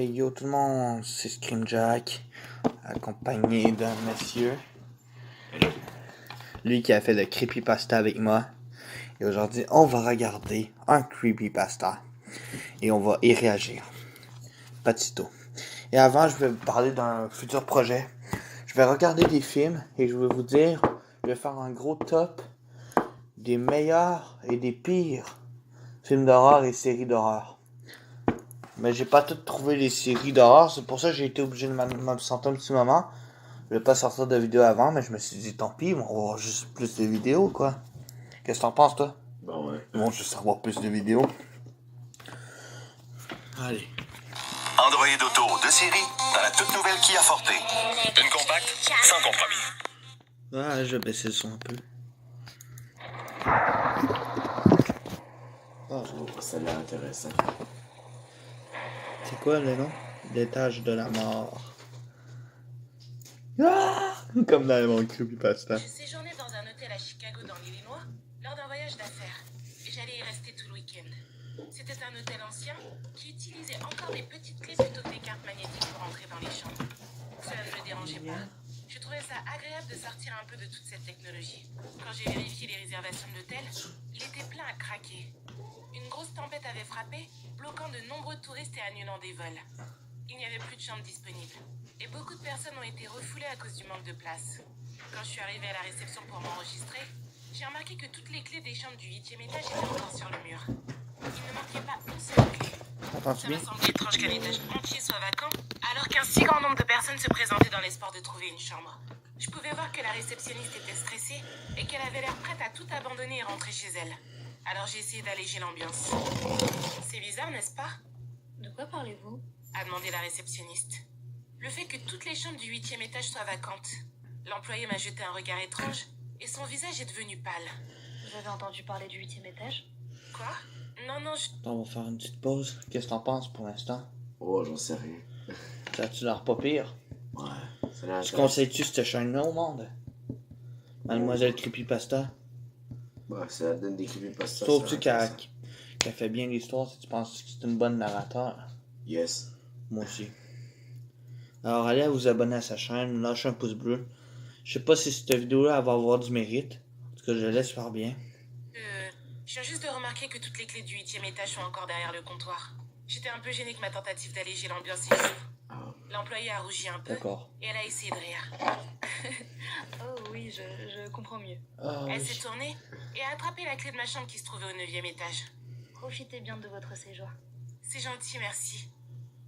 Hey yo tout le monde, c'est Screamjack, accompagné d'un monsieur, lui qui a fait le creepypasta avec moi. Et aujourd'hui, on va regarder un creepypasta et on va y réagir. Patito. Et avant, je vais vous parler d'un futur projet. Je vais regarder des films et je vais vous dire, je vais faire un gros top des meilleurs et des pires films d'horreur et séries d'horreur. Mais j'ai pas tout trouvé les séries d'horreur, c'est pour ça que j'ai été obligé de m'absenter un petit moment. Je vais pas sortir de vidéo avant, mais je me suis dit tant pis, on va voir juste plus de vidéos quoi. Qu'est-ce que t'en penses toi? Bon, ouais. Ils vont juste avoir plus de vidéos. Allez. Android Auto de série dans la toute nouvelle Kia Forte. Une compacte sans compromis. Ah, je vais baisser le son un peu. Oh, ça a l'air intéressant. C'est quoi le nom? L'étage de la mort. Ah! Comme dans mon creepypasta. Je séjournais dans un hôtel à Chicago dans l'Illinois lors d'un voyage d'affaires et j'allais y rester tout le week-end. C'était un hôtel ancien qui utilisait encore des petites clés plutôt que des cartes magnétiques pour entrer dans les chambres. Cela ne me dérangeait pas. Je trouvais ça agréable de sortir un peu de toute cette technologie. Quand j'ai vérifié les réservations de l'hôtel, il était plein à craquer. Une grosse tempête avait frappé, bloquant de nombreux touristes et annulant des vols. Il n'y avait plus de chambres disponibles. Et beaucoup de personnes ont été refoulées à cause du manque de place. Quand je suis arrivée à la réception pour m'enregistrer, j'ai remarqué que toutes les clés des chambres du 8e étage étaient encore sur le mur. Il ne manquait pas une seule clé. Ça m'a semblé étrange qu'un étage entier soit vacant, alors qu'un si grand nombre de personnes se présentaient dans l'espoir de trouver une chambre. Je pouvais voir que la réceptionniste était stressée et qu'elle avait l'air prête à tout abandonner et rentrer chez elle. Alors j'ai essayé d'alléger l'ambiance. C'est bizarre, n'est-ce pas? De quoi parlez-vous? A demandé la réceptionniste. Le fait que toutes les chambres du 8e étage soient vacantes. L'employé m'a jeté un regard étrange et son visage est devenu pâle. Vous avez entendu parler du 8e étage? Quoi? Non, On va faire une petite pause. Qu'est-ce que t'en penses pour l'instant? Oh, j'en sais rien. Ça a-tu l'air pas pire? Ouais, ça a l'air Tu intéressant. conseilles-tu cette chaîne-là au monde? Mademoiselle Creepypasta? Ouais, ça donne des creepypastas. Trouves-tu qu'elle fait bien l'histoire si tu penses que c'est une bonne narrateur? Yes. Moi aussi. Alors allez vous abonner à sa chaîne, lâchez un pouce bleu. Je sais pas si cette vidéo-là va avoir du mérite. En tout cas, je laisse faire bien. je viens juste de remarquer que toutes les clés du 8e étage sont encore derrière le comptoir. J'étais un peu gênée que ma tentative d'alléger l'ambiance échoue. L'employée a rougi un peu. D'accord. Et elle a essayé de rire. Oh oui, je comprends mieux. Elle s'est tournée et a attrapé la clé de ma chambre qui se trouvait au 9e étage. Profitez bien de votre séjour. C'est gentil, merci.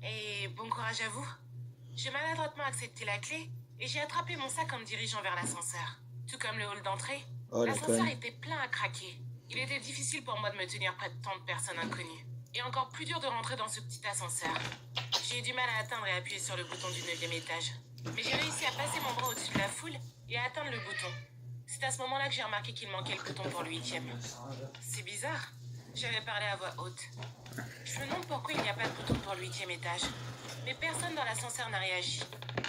Et bon courage à vous. J'ai maladroitement accepté la clé et j'ai attrapé mon sac en me dirigeant vers l'ascenseur. Tout comme le hall d'entrée, l'ascenseur était plein à craquer. Il était difficile pour moi de me tenir près de tant de personnes inconnues. Et encore plus dur de rentrer dans ce petit ascenseur. J'ai eu du mal à atteindre et appuyer sur le bouton du 9e étage. Mais j'ai réussi à passer mon bras au-dessus de la foule et à atteindre le bouton. C'est à ce moment-là que j'ai remarqué qu'il manquait le bouton pour le 8e. C'est bizarre. J'avais parlé à voix haute. Je me demande pourquoi il n'y a pas de bouton pour le 8e étage. Mais personne dans l'ascenseur n'a réagi.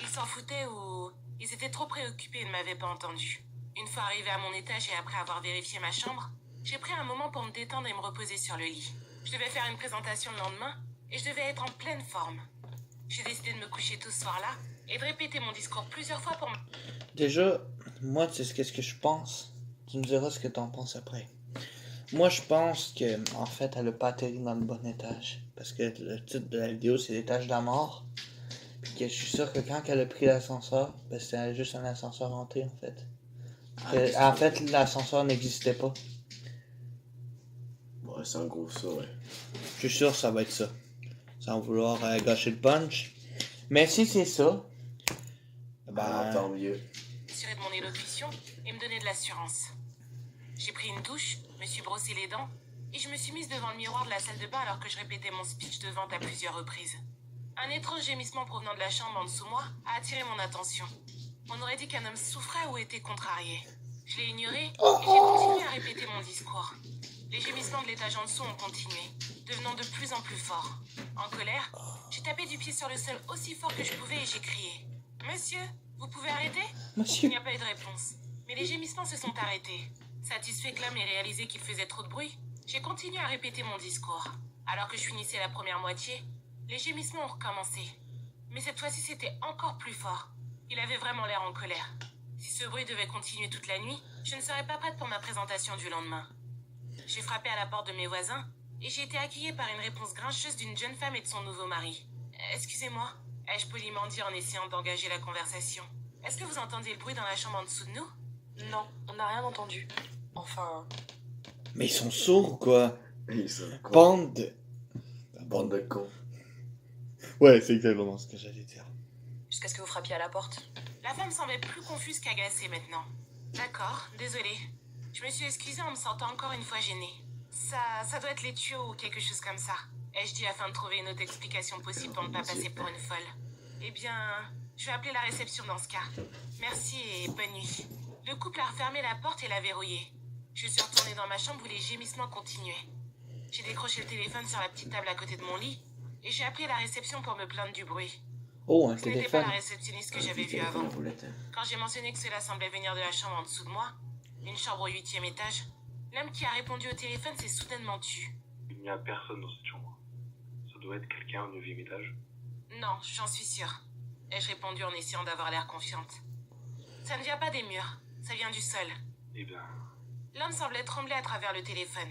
Ils s'en foutaient ou ils étaient trop préoccupés et ne m'avaient pas entendu. Une fois arrivé à mon étage et après avoir vérifié ma chambre, j'ai pris un moment pour me détendre et me reposer sur le lit. Je devais faire une présentation le lendemain et je devais être en pleine forme. J'ai décidé de me coucher tôt ce soir-là et de répéter mon discours plusieurs fois pour me... Déjà, moi, tu sais ce que je pense. Tu me diras ce que t'en penses après. Moi, je pense que, en fait, elle a pas atterri dans le bon étage. Parce que le titre de la vidéo, c'est l'étage de la mort. Puis que je suis sûr que quand elle a pris l'ascenseur, ben, c'était juste un ascenseur entré, en fait. En fait, l'ascenseur n'existait pas. Ouais, c'est en gros ça, ouais. Je suis sûr que ça va être ça. Sans vouloir gâcher le punch. Mais si c'est ça, ben... tant mieux. Assurer de mon élocution et me donner de l'assurance. J'ai pris une douche, me suis brossé les dents et je me suis mise devant le miroir de la salle de bain alors que je répétais mon speech de vente à plusieurs reprises. Un étrange gémissement provenant de la chambre en dessous moi a attiré mon attention. On aurait dit qu'un homme souffrait ou était contrarié. Je l'ai ignoré et j'ai continué à répéter mon discours. Les gémissements de l'étage en dessous ont continué, devenant de plus en plus forts. En colère, j'ai tapé du pied sur le sol aussi fort que je pouvais et j'ai crié. « Monsieur, vous pouvez arrêter ?» Monsieur. Il n'y a pas eu de réponse, mais les gémissements se sont arrêtés. Satisfait que l'homme ait réalisé qu'il faisait trop de bruit, j'ai continué à répéter mon discours. Alors que je finissais la première moitié, Les gémissements ont recommencé. Mais cette fois-ci, c'était encore plus fort. Il avait vraiment l'air en colère. Si ce bruit devait continuer toute la nuit, je ne serais pas prête pour ma présentation du lendemain. J'ai frappé à la porte de mes voisins et j'ai été accueillie par une réponse grincheuse d'une jeune femme et de son nouveau mari. Excusez-moi, ai-je poliment dit en essayant d'engager la conversation. Est-ce que vous entendez le bruit dans la chambre en dessous de nous? Non, on n'a rien entendu. Enfin, Mais ils sont sourds ou quoi? Ils sont cons. Bande de... Bande de cons. Ouais, c'est exactement ce que j'allais dire. jusqu'à ce que vous frappiez à la porte. La femme semblait plus confuse qu'agacée maintenant. D'accord, désolée. Je me suis excusée en me sentant encore une fois gênée. Ça doit être les tuyaux ou quelque chose comme ça. Ai-je dit afin de trouver une autre explication possible pour ne pas passer pour une folle. Eh bien, je vais appeler la réception dans ce cas. Merci et bonne nuit. Le couple a refermé la porte et l'a verrouillée. Je suis retournée dans ma chambre où les gémissements continuaient. J'ai décroché le téléphone sur la petite table à côté de mon lit et j'ai appelé la réception pour me plaindre du bruit. Oh, un Ce n'était pas téléphone. la réceptionniste que j'avais vue avant. Roulette. Quand j'ai mentionné que cela semblait venir de la chambre en dessous de moi, une chambre au 8e étage, l'homme qui a répondu au téléphone s'est soudainement tu. Il n'y a personne dans cette chambre. Ça doit être quelqu'un au 9e étage. Non, j'en suis sûre. Ai-je répondu en essayant d'avoir l'air confiante. Ça ne vient pas des murs, ça vient du sol. Eh bien, L'homme semblait trembler à travers le téléphone.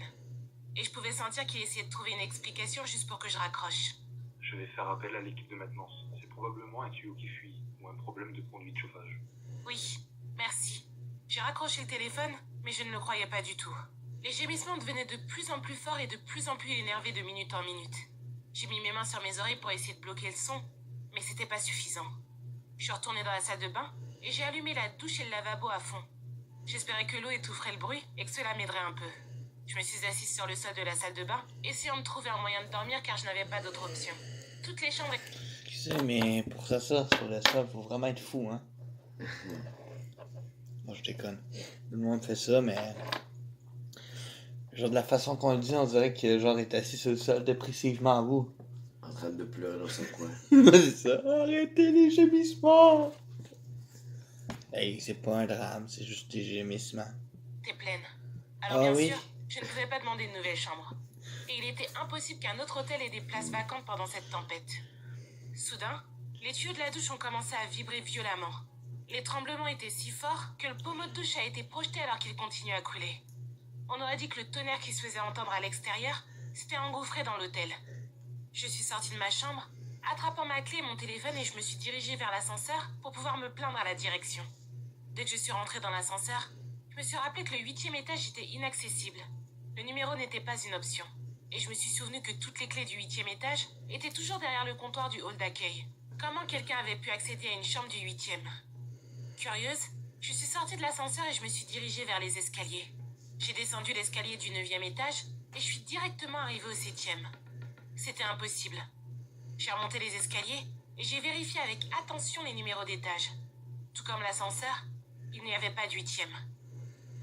Et je pouvais sentir qu'il essayait de trouver une explication juste pour que je raccroche. je vais faire appel à l'équipe de maintenance. C'est probablement un tuyau qui fuit ou un problème de conduit de chauffage. Oui, merci. J'ai raccroché le téléphone, mais je ne le croyais pas du tout. Les gémissements devenaient de plus en plus forts et de plus en plus énervés de minute en minute. J'ai mis mes mains sur mes oreilles pour essayer de bloquer le son, mais c'était pas suffisant. Je suis retournée dans la salle de bain et j'ai allumé la douche et le lavabo à fond. J'espérais que l'eau étoufferait le bruit et que cela m'aiderait un peu. Je me suis assise sur le sol de la salle de bain, essayant de trouver un moyen de dormir car je n'avais pas d'autre option. Toutes les chambres... Tu sais, mais pour ça, sur le sol, faut vraiment être fou, hein. Moi, je déconne. Tout le monde fait ça, mais... Genre, de la façon qu'on le dit, on dirait que genre est assis sur le sol dépressivement à vous. En train de pleurer dans son coin. C'est ça. Arrêtez les gémissements! Hey, c'est pas un drame, c'est juste des gémissements. T'es pleine. Alors Ah bien oui. sûr, je ne pouvais pas demander une nouvelle chambre. Et il était impossible qu'un autre hôtel ait des places vacantes pendant cette tempête. Soudain, les tuyaux de la douche ont commencé à vibrer violemment. Les tremblements étaient si forts que le pommeau de douche a été projeté alors qu'il continuait à couler. On aurait dit que le tonnerre qui se faisait entendre à l'extérieur s'était engouffré dans l'hôtel. Je suis sortie de ma chambre, attrapant ma clé et mon téléphone et je me suis dirigée vers l'ascenseur pour pouvoir me plaindre à la direction. Dès que je suis rentrée dans l'ascenseur, je me suis rappelé que le 8e étage était inaccessible. Le numéro n'était pas une option. Et je me suis souvenu que toutes les clés du 8e étage étaient toujours derrière le comptoir du hall d'accueil. Comment quelqu'un avait pu accéder à une chambre du 8e? Curieuse, je suis sortie de l'ascenseur et je me suis dirigée vers les escaliers. J'ai descendu l'escalier du 9e étage et je suis directement arrivée au 7e. C'était impossible. J'ai remonté les escaliers et j'ai vérifié avec attention les numéros d'étage. Tout comme l'ascenseur, il n'y avait pas de 8e.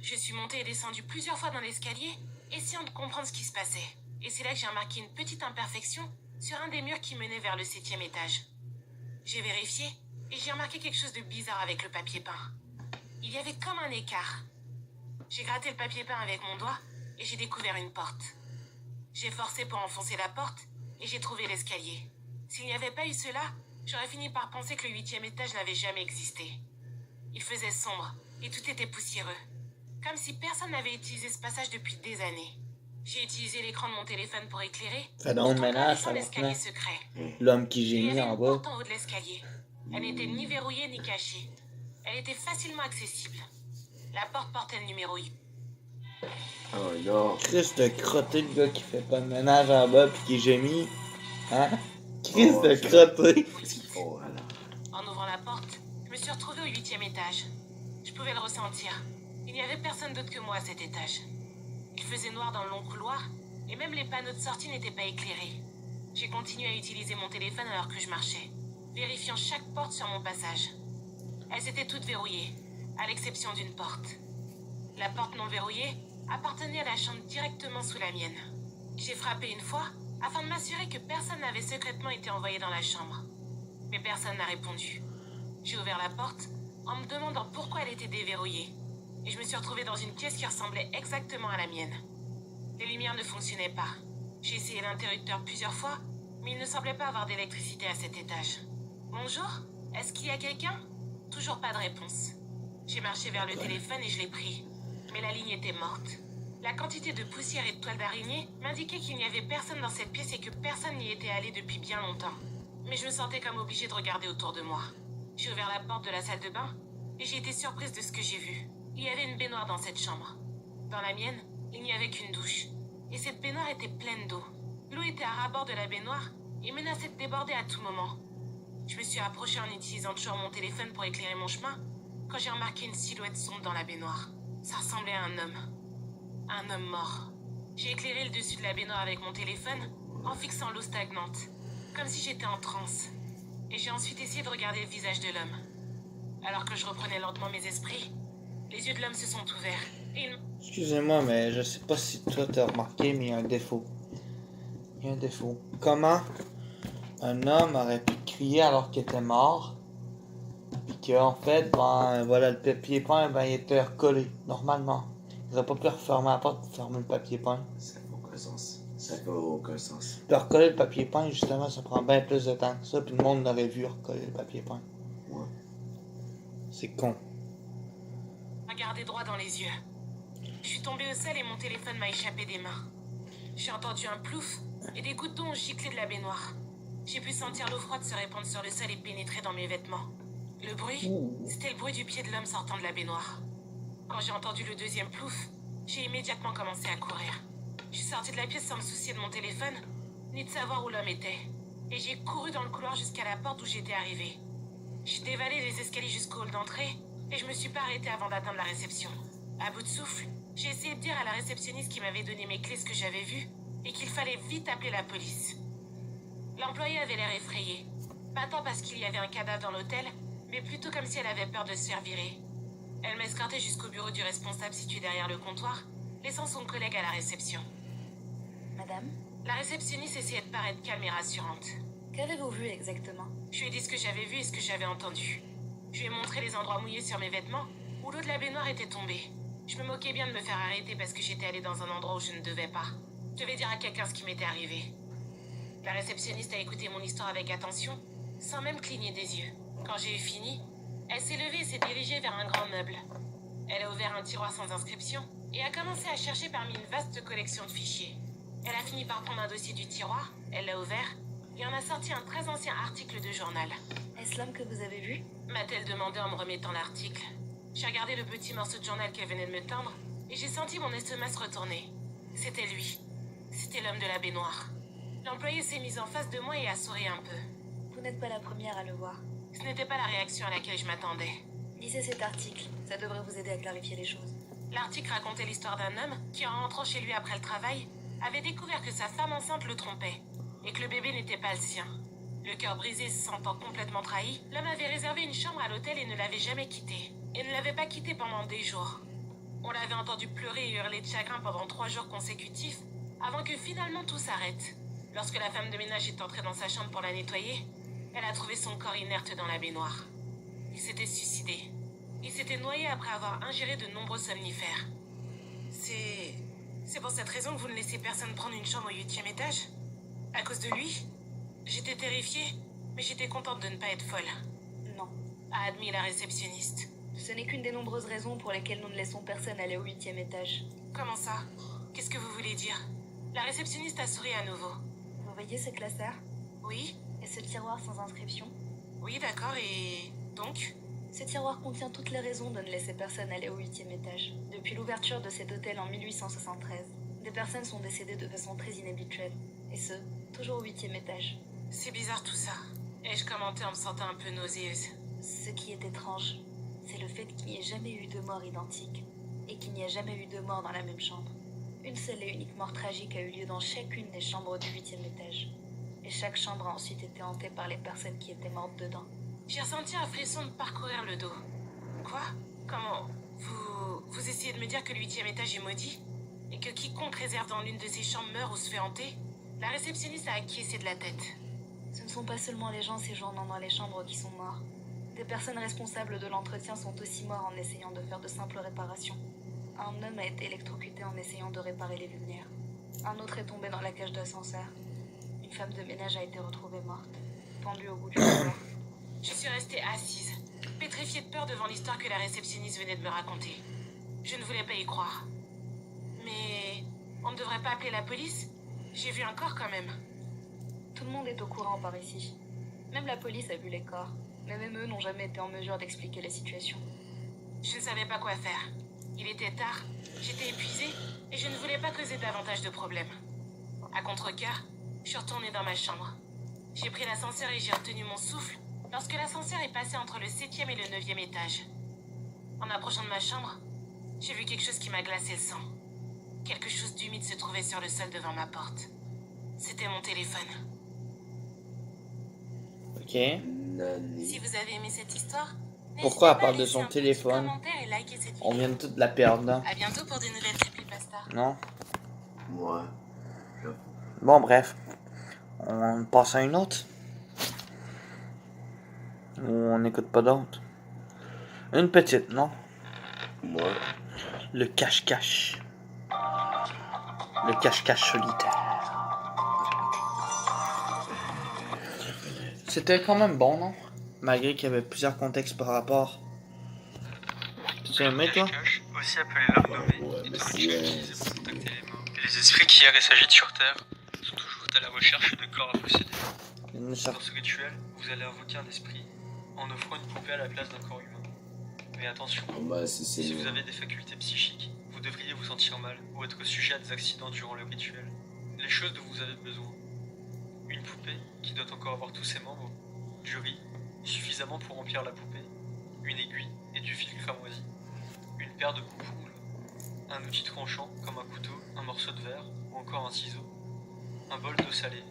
Je suis montée et descendue plusieurs fois dans l'escalier, essayant de comprendre ce qui se passait. Et c'est là que j'ai remarqué une petite imperfection sur un des murs qui menait vers le 7e étage. J'ai vérifié et j'ai remarqué quelque chose de bizarre avec le papier peint. Il y avait comme un écart. J'ai gratté le papier peint avec mon doigt et j'ai découvert une porte. J'ai forcé pour enfoncer la porte et j'ai trouvé l'escalier. S'il n'y avait pas eu cela, j'aurais fini par penser que le 8e étage n'avait jamais existé. Il faisait sombre et tout était poussiéreux. Comme si personne n'avait utilisé ce passage depuis des années. J'ai utilisé l'écran de mon téléphone pour éclairer. Fais donc le tout en ménage, connaissant ça l'escalier va. secret. L'homme qui Il y gémit avait en une bas. porte en haut de l'escalier. Elle n'était ni verrouillée ni cachée. Elle était facilement accessible. La porte portait le numéro 8. Oh non. Chris de crotté, le gars qui fait pas de ménage en bas pis qui gémit. Hein? Chris Oh, de c'est- crotté. Qu'est-ce qu'il faut, alors? En ouvrant la porte, je me suis retrouvée au 8e étage. Je pouvais le ressentir. Il n'y avait personne d'autre que moi à cet étage. Il faisait noir dans le long couloir, et même les panneaux de sortie n'étaient pas éclairés. J'ai continué à utiliser mon téléphone alors que je marchais, vérifiant chaque porte sur mon passage. Elles étaient toutes verrouillées, à l'exception d'une porte. La porte non verrouillée appartenait à la chambre directement sous la mienne. J'ai frappé une fois, afin de m'assurer que personne n'avait secrètement été envoyé dans la chambre. Mais personne n'a répondu. J'ai ouvert la porte en me demandant pourquoi elle était déverrouillée. Et je me suis retrouvée dans une pièce qui ressemblait exactement à la mienne. Les lumières ne fonctionnaient pas. J'ai essayé l'interrupteur plusieurs fois, mais il ne semblait pas avoir d'électricité à cet étage. Bonjour, est-ce qu'il y a quelqu'un? Toujours pas de réponse. J'ai marché vers le téléphone et je l'ai pris, mais la ligne était morte. La quantité de poussière et de toiles d'araignée m'indiquait qu'il n'y avait personne dans cette pièce et que personne n'y était allé depuis bien longtemps. Mais je me sentais comme obligée de regarder autour de moi. J'ai ouvert la porte de la salle de bain et j'ai été surprise de ce que j'ai vu. Il y avait une baignoire dans cette chambre. Dans la mienne, il n'y avait qu'une douche. Et cette baignoire était pleine d'eau. L'eau était à ras-bord de la baignoire et menaçait de déborder à tout moment. Je me suis approchée en utilisant toujours mon téléphone pour éclairer mon chemin quand j'ai remarqué une silhouette sombre dans la baignoire. Ça ressemblait à un homme. Un homme mort. J'ai éclairé le dessus de la baignoire avec mon téléphone en fixant l'eau stagnante, comme si j'étais en transe. Et j'ai ensuite essayé de regarder le visage de l'homme. Alors que je reprenais lentement mes esprits, les yeux de l'homme se sont ouverts et il... Excusez-moi, mais je sais pas si toi t'as remarqué, mais il y a un défaut. Il y a un défaut. Comment un homme aurait pu crier alors qu'il était mort, puis qu'en fait, ben voilà, le papier peint, ben il était recollé, normalement. Il n'aurait pas pu refermer la porte pour fermer le papier peint. Ça fait aucun sens. Ça fait aucun sens. De recoller le papier peint, justement, ça prend bien plus de temps que ça, puis le monde l'aurait vu recoller le papier peint. Ouais. C'est con. regardé droit dans les yeux. Je suis tombée au sol et mon téléphone m'a échappé des mains. J'ai entendu un plouf et des gouttes d'eau ont giclé de la baignoire. J'ai pu sentir l'eau froide se répandre sur le sol et pénétrer dans mes vêtements. Le bruit, c'était le bruit du pied de l'homme sortant de la baignoire. Quand j'ai entendu le deuxième plouf, j'ai immédiatement commencé à courir. Je suis sortie de la pièce sans me soucier de mon téléphone, ni de savoir où l'homme était. Et j'ai couru dans le couloir jusqu'à la porte où j'étais arrivée. J'ai dévalé les escaliers jusqu'au hall d'entrée et je me suis pas arrêtée avant d'atteindre la réception. À bout de souffle, j'ai essayé de dire à la réceptionniste qui m'avait donné mes clés ce que j'avais vu et qu'il fallait vite appeler la police. L'employée avait l'air effrayée. Pas tant parce qu'il y avait un cadavre dans l'hôtel, mais plutôt comme si elle avait peur de se faire virer. Elle m'a escortée jusqu'au bureau du responsable situé derrière le comptoir, laissant son collègue à la réception. Madame, La réceptionniste essayait de paraître calme et rassurante. qu'avez-vous vu exactement? Je lui ai dit ce que j'avais vu et ce que j'avais entendu. Je lui ai montré les endroits mouillés sur mes vêtements où l'eau de la baignoire était tombée. Je me moquais bien de me faire arrêter parce que j'étais allée dans un endroit où je ne devais pas. Je devais dire à quelqu'un ce qui m'était arrivé. La réceptionniste a écouté mon histoire avec attention, sans même cligner des yeux. Quand j'ai eu fini, elle s'est levée et s'est dirigée vers un grand meuble. Elle a ouvert un tiroir sans inscription et a commencé à chercher parmi une vaste collection de fichiers. Elle a fini par prendre un dossier du tiroir, elle l'a ouvert et en a sorti un très ancien article de journal. Est-ce l'homme que vous avez vu? M'a-t-elle demandé en me remettant l'article. J'ai regardé le petit morceau de journal qu'elle venait de me tendre et j'ai senti mon estomac se retourner. C'était lui. C'était l'homme de la baignoire. L'employé s'est mise en face de moi et a souri un peu. Vous n'êtes pas la première à le voir. Ce n'était pas la réaction à laquelle je m'attendais. Lisez cet article, ça devrait vous aider à clarifier les choses. L'article racontait l'histoire d'un homme qui, en rentrant chez lui après le travail, avait découvert que sa femme enceinte le trompait et que le bébé n'était pas le sien. Le cœur brisé, se sentant complètement trahi, l'homme avait réservé une chambre à l'hôtel et ne l'avait jamais quitté. Et ne l'avait pas quitté pendant des jours. On l'avait entendu pleurer et hurler de chagrin pendant 3 jours consécutifs, avant que finalement tout s'arrête. Lorsque la femme de ménage est entrée dans sa chambre pour la nettoyer, elle a trouvé son corps inerte dans la baignoire. Il s'était suicidé. Il s'était noyé après avoir ingéré de nombreux somnifères. C'est pour cette raison que vous ne laissez personne prendre une chambre au 8e étage? À cause de lui? J'étais terrifiée, mais j'étais contente de ne pas être folle, Non. a admis la réceptionniste. Ce n'est qu'une des nombreuses raisons pour lesquelles nous ne laissons personne aller au 8e étage. Comment ça? Qu'est-ce que vous voulez dire? La réceptionniste a souri à nouveau. Vous voyez ce classeur? Oui? Et ce tiroir sans inscription? Oui, d'accord, et... donc? Ce tiroir contient toutes les raisons de ne laisser personne aller au 8e étage. Depuis l'ouverture de cet hôtel en 1873, des personnes sont décédées de façon très inhabituelle. Et ce, toujours au 8e étage. C'est bizarre tout ça. Ai-je commenté en me sentant un peu nauséeuse. Ce qui est étrange, c'est le fait qu'il n'y ait jamais eu de mort identique. Et qu'il n'y ait jamais eu de mort dans la même chambre. Une seule et unique mort tragique a eu lieu dans chacune des chambres du 8e étage. Et chaque chambre a ensuite été hantée par les personnes qui étaient mortes dedans. J'ai ressenti un frisson me parcourir le dos. Quoi? Comment? Vous essayez de me dire que le 8e étage est maudit? Et que quiconque réserve dans l'une de ces chambres meurt ou se fait hanter? La réceptionniste a acquiescé de la tête. Ce ne sont pas seulement les gens séjournant dans les chambres qui sont morts. Des personnes responsables de l'entretien sont aussi morts en essayant de faire de simples réparations. Un homme a été électrocuté en essayant de réparer les lumières. Un autre est tombé dans la cage d'ascenseur. Une femme de ménage a été retrouvée morte, pendue au bout du couloir. Je suis restée assise, pétrifiée de peur devant l'histoire que la réceptionniste venait de me raconter. Je ne voulais pas y croire. Mais on ne devrait pas appeler la police? J'ai vu un corps quand même. Tout le monde est au courant par ici. Même la police a vu les corps, mais même eux n'ont jamais été en mesure d'expliquer la situation. Je ne savais pas quoi faire. Il était tard, j'étais épuisée et je ne voulais pas causer davantage de problèmes. À contre-cœur, je suis retournée dans ma chambre. J'ai pris l'ascenseur et j'ai retenu mon souffle lorsque l'ascenseur est passé entre le 7e et le 9e étage. En approchant de ma chambre, j'ai vu quelque chose qui m'a glacé le sang. Quelque chose d'humide se trouvait sur le sol devant ma porte. C'était mon téléphone. Ok. Nani. Si vous avez aimé cette histoire, Pourquoi elle n'hésitez pas à parle de laisser son un petit téléphone? commentaire et liker cette On vidéo. vient de toute la perdre, là. À bientôt pour de nouvelles creepypasta. Non? Ouais. J'avoue. Bon, bref. On passe à une autre? Ou on n'écoute pas d'autres? Une petite, non? Moi. Le cache-cache. Le cache-cache solitaire. C'était quand même bon, non? Malgré qu'il y avait plusieurs contextes par rapport. Tu as aimé, toi? Cache-cache, aussi appelé l'homme nommé, Ouais, est mais un c'est- rituel utilisé pour contacter les morts. Et les esprits qui errent et s'agitent sur Terre sont toujours à la recherche de corps à posséder. Une Dans sorte- ce rituel, vous allez invoquer un esprit en offrant une poupée à la place d'un corps humain. Mais attention, Ah bah, c'est si vous loin. avez des facultés psychiques, vous devriez vous sentir mal ou être sujet à des accidents durant le rituel. Les choses dont vous avez besoin. Une poupée qui doit encore avoir tous ses membres, du riz, suffisamment pour remplir la poupée, une aiguille et du fil cramoisi, une paire de coupes-ongles, un outil tranchant comme un couteau, un morceau de verre ou encore un ciseau, un bol d'eau salée,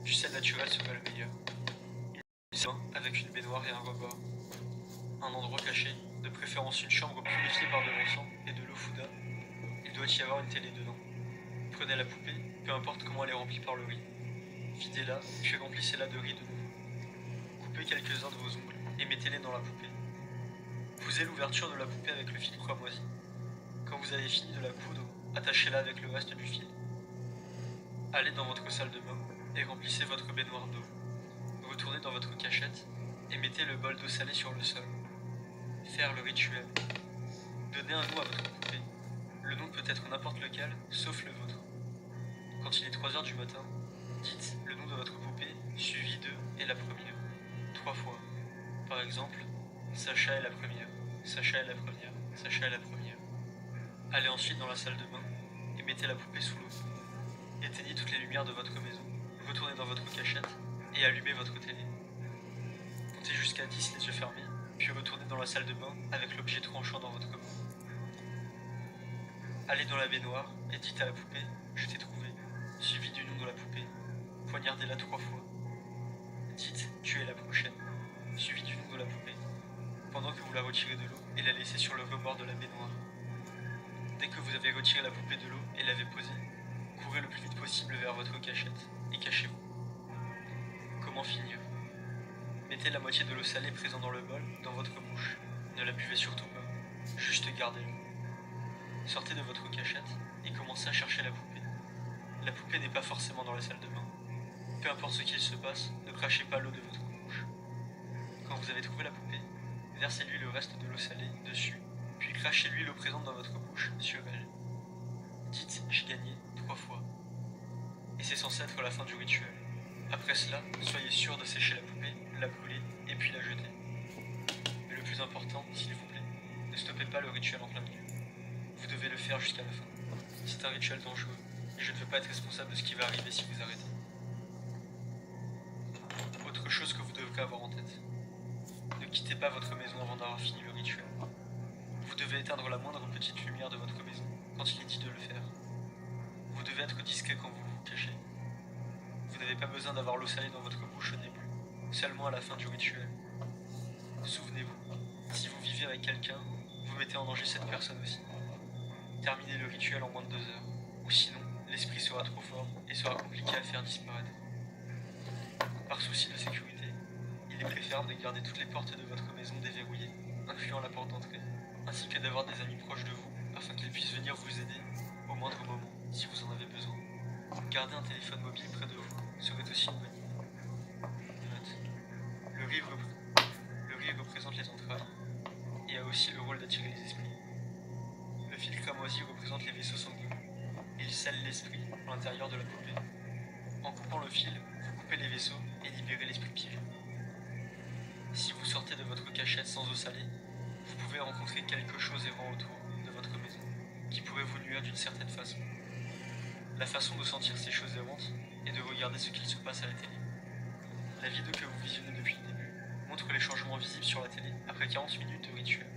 du sel naturel serait le meilleur, une bain avec une baignoire et un rebord, un endroit caché, de préférence une chambre purifiée par de l'encens et de l'eau fouda. Il doit y avoir une télé dedans. Prenez la poupée, peu importe comment elle est remplie par le riz. Videz-la, puis remplissez-la de riz de nouveau. Coupez quelques-uns de vos ongles et mettez-les dans la poupée. Cousez l'ouverture de la poupée avec le fil cramoisi. Quand vous avez fini de la coudre, attachez-la avec le reste du fil. Allez dans votre salle de bain et remplissez votre baignoire d'eau. Retournez dans votre cachette et mettez le bol d'eau salée sur le sol. Faire le rituel. Donnez un nom à votre poupée. Le nom peut être n'importe lequel, sauf le vôtre. Quand il est 3 h du matin, dites le nom de votre poupée, suivi de et la première. 3 fois. Par exemple, Sacha est la première, Sacha est la première, Sacha est la première. Allez ensuite dans la salle de bain et mettez la poupée sous l'eau. Éteignez toutes les lumières de votre maison, retournez dans votre cachette et allumez votre télé. Comptez jusqu'à 10 les yeux fermés, puis retournez dans la salle de bain avec l'objet tranchant dans votre main. Allez dans la baignoire et dites à la poupée « Je t'ai trouvé », suivi du nom de la poupée. Poignardez-la 3 fois. Dites « Tu es la prochaine », suivi du nom de la poupée. Pendant que vous la retirez de l'eau et la laissez sur le rebord de la baignoire. Dès que vous avez retiré la poupée de l'eau et l'avez posée, courez le plus vite possible vers votre cachette et cachez-vous. Comment finir? Mettez la moitié de l'eau salée présente dans le bol dans votre bouche. Ne la buvez surtout pas, juste gardez-la. Sortez de votre cachette et commencez à chercher la poupée. La poupée n'est pas forcément dans la salle de bain. Peu importe ce qu'il se passe, ne crachez pas l'eau de votre bouche. Quand vous avez trouvé la poupée, versez-lui le reste de l'eau salée dessus, puis crachez-lui l'eau présente dans votre bouche sur elle. Dites « J'ai gagné » 3 fois. Et c'est censé être la fin du rituel. Après cela, soyez sûr de sécher la poupée, la brûler et puis la jeter. Mais le plus important, s'il vous plaît, ne stoppez pas le rituel en plein milieu. Vous devez le faire jusqu'à la fin. C'est un rituel dangereux, et je ne veux pas être responsable de ce qui va arriver si vous arrêtez. Autre chose que vous devrez avoir en tête. Ne quittez pas votre maison avant d'avoir fini le rituel. Vous devez éteindre la moindre petite lumière de votre maison quand il est dit de le faire. Vous devez être discret quand vous vous cachez. Vous n'avez pas besoin d'avoir l'eau salée dans votre bouche au début, seulement à la fin du rituel. Souvenez-vous, si vous vivez avec quelqu'un, vous mettez en danger cette personne aussi. Terminez le rituel en moins de 2 heures, ou sinon, l'esprit sera trop fort et sera compliqué à faire disparaître. Par souci de sécurité, il est préférable de garder toutes les portes de votre maison déverrouillées, incluant la porte d'entrée, ainsi que d'avoir des amis proches de vous, afin qu'ils puissent venir vous aider au moindre moment, si vous en avez besoin. Garder un téléphone mobile près de vous serait aussi une bonne idée. Note. Le riz représente les entrailles et a aussi le rôle d'attirer les esprits. Le fil cramoisi représente les vaisseaux sanguins. Il scelle l'esprit à l'intérieur de la poupée. En coupant le fil, vous coupez les vaisseaux et libérez l'esprit piégé. Si vous sortez de votre cachette sans eau salée, vous pouvez rencontrer quelque chose errant autour de votre maison, qui pourrait vous nuire d'une certaine façon. La façon de sentir ces choses errantes est de regarder ce qu'il se passe à la télé. La vidéo que vous visionnez depuis le début montre les changements visibles sur la télé après 40 minutes de rituel.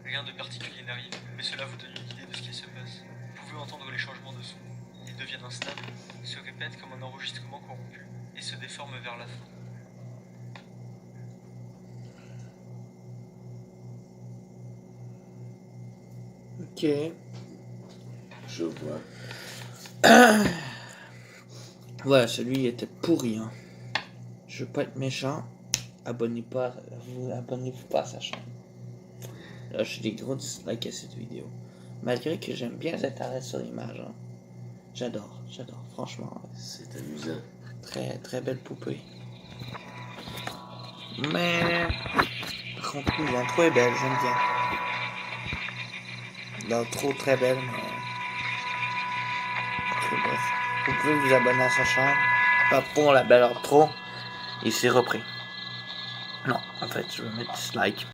Rien de particulier n'arrive, mais cela vous donne une idée de ce qu'il se passe. Vous pouvez entendre les changements de son. Ils deviennent instables, se répètent comme un enregistrement corrompu et se déforment vers la fin. Ok. Je vois. Voilà, celui était pourri. Hein. Je veux pas être méchant. Abonnez-vous pas à sa chaîne. Là, je fais des gros dislikes à cette vidéo. Malgré que j'aime bien cet arrêt sur l'image. Hein. J'adore. Franchement. C'est amusant. Très, très belle poupée. Mais... Par contre, l'intro est belle, j'aime bien. L'intro très belle, mais... Bref. Vous pouvez vous abonner à sa chaîne. Pas pour la belle intro. Il s'est repris. Non, en fait, je vais mettre dislike.